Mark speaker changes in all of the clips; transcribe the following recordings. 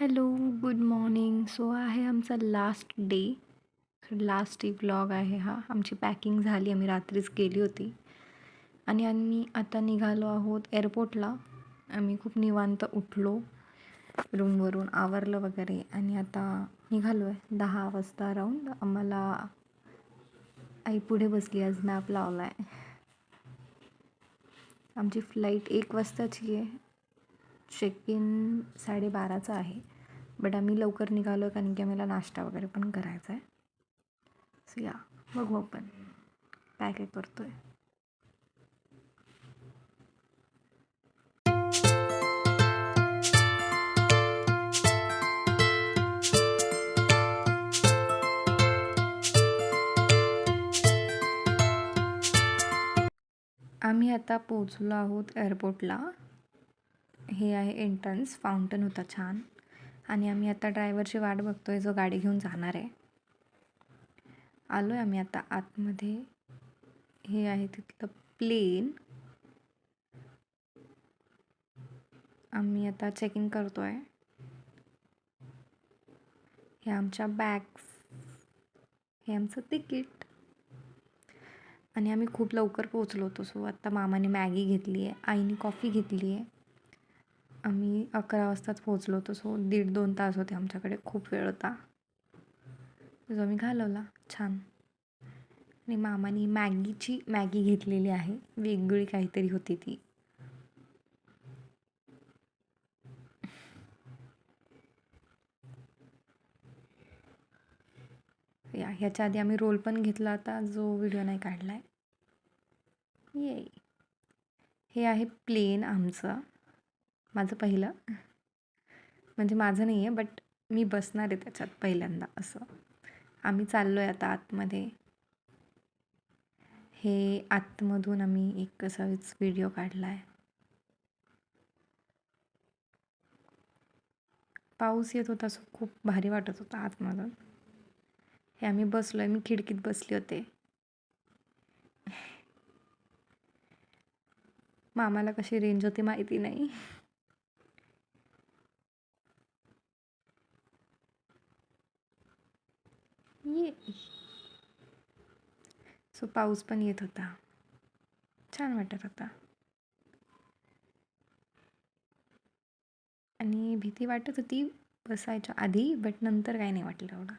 Speaker 1: Hello, good morning. So आहे आमचा last day. Last day vlog आहे हा. आमची पॅकिंग झाली, आम्ही रात्रीच गेली होती आणि आम्ही आता निघालो आहोत एअरपोर्टला. आम्ही खूप निवांत उठलो, रूमवरून आवरलं वगैरे आणि आता निघालो आहे 10 वाजता अराऊंड. आम्हाला आई पुढे बसली, आज मॅप लावला आहे. आमची फ्लाईट 1 वाजताची आहे. चेक इन 12:30चा आहे. बट आम्ही लवकर निघालो आहे कारण की आम्हाला नाश्ता वगैरे पण करायचा आहे. सो या, बघू आपण काय काय करतो आहे. आम्ही आता पोचलो आहोत एअरपोर्टला. हे आहे एंट्रन्स. फाउंटन होता छान आणि आम्ही आता ड्रायव्हरची वाट बघतोय जो गाडी घेऊन जाणार आहे. आलो आहे आम्ही आता आतमध्ये. हे आहे तिथलं प्लेन. आम्ही आता चेक इन करतो आहे. हे आमच्या बॅग्स, हे आमचं तिकीट आणि आम्ही खूप लवकर पोचलो होतो. सो आत्ता मामाने मॅगी घेतली आहे, आईने कॉफी घेतली आहे. आम्ही 11 वाजताच पोचलो होतो. सो 1.5-2 तास होते आमच्याकडे. खूप वेळ होता जो आम्ही घालवला छान. आणि मामाने मॅगी घेतलेली आहे, वेगळी काहीतरी होती ती. ह्याच्या आधी आम्ही रोल पण घेतला होता जो व्हिडिओ नाही काढला आहे. हे आहे प्लेन आमचं, माझं पहिलं. म्हणजे माझं नाही आहे बट मी बसणार आहे त्याच्यात पहिल्यांदा असं. आम्ही चाललो आहे आता आतमध्ये. हे आतमधून आम्ही एक असाच व्हिडिओ काढला आहे. पाऊस येत होता सो खूप भारी वाटत होता आतमधून. हे आम्ही बसलो आहे, मी खिडकीत बसले होते. मामाला कशी रेंज होती माहिती नाही. सो पाऊस पण येत होता, छान वाटत होता आणि भीती वाटत होती बसायच्या आधी, बट नंतर काही नाही वाटलं एवढं.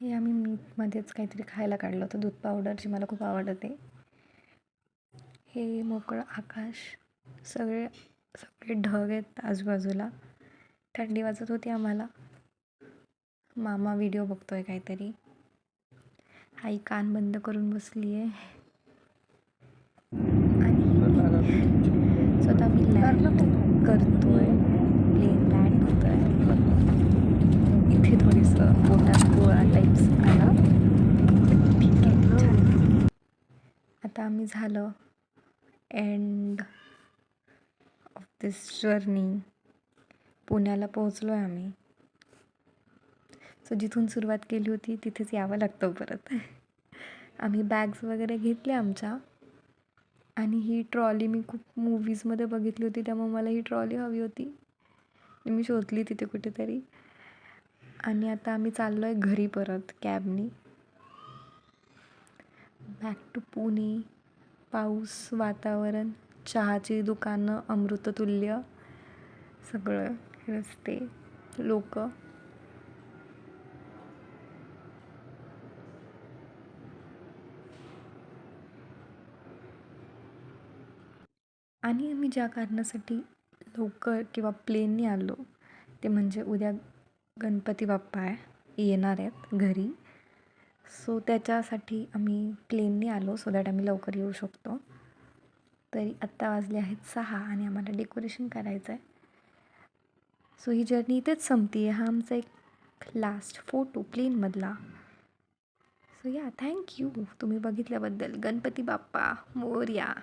Speaker 1: हे आम्ही मीटमध्येच काहीतरी खायला काढलं होतं, दूध पावडर जी मला खूप आवडते. हे मोकळं आकाश, सगळे सगळे ढग आहेत आजूबाजूला. थंडी वाजत होती आम्हाला. मामा व्हिडिओ बघतोय काहीतरी. आई कान बंद करून बसली आहे. आणि स्वतः मी लँड करतोय, प्लेन लँड होतोय. इथे थोडंसं पोटात गोळा टाईप्स आला, ठीक आहे, छान. आता आम्ही झालं एंड ऑफ दिस जर्नी. पुण्याला पोहोचलो आहे आम्ही. सो जिथून सुरुवात केली होती तिथेच यावं लागतं परत. आम्ही बॅग्स वगैरे घेतल्या आमच्या. आणि ही ट्रॉली मी खूप मूवीजमध्ये बघितली होती, त्यामुळे मला ही ट्रॉली हवी होती. मी शोधली तिथे कुठेतरी. आणि आता आम्ही चाललो आहे घरी परत कॅबनी. Back to Pune. पाऊस, वातावरण, चहाची दुकानं अमृततुल्य, सगळं रस्ते, लोक. आणि आम्ही ज्या कारणासाठी लवकर किंवा प्लेनने आलो ते म्हणजे उद्या गणपती बाप्पा येणार आहेत घरी. सो त्याच्यासाठी आम्ही प्लेनने आलो, सो दॅट आम्ही लवकर येऊ शकतो. तरी आत्ता वाजले आहेत 6 आणि आम्हाला डेकोरेशन करायचं आहे. सो ही जर्नी इथेच संपती आहे. हा आमचा एक लास्ट फोटो प्लेनमधला. सो या, थँक्यू तुम्ही बघितल्याबद्दल. गणपती बाप्पा मोरया.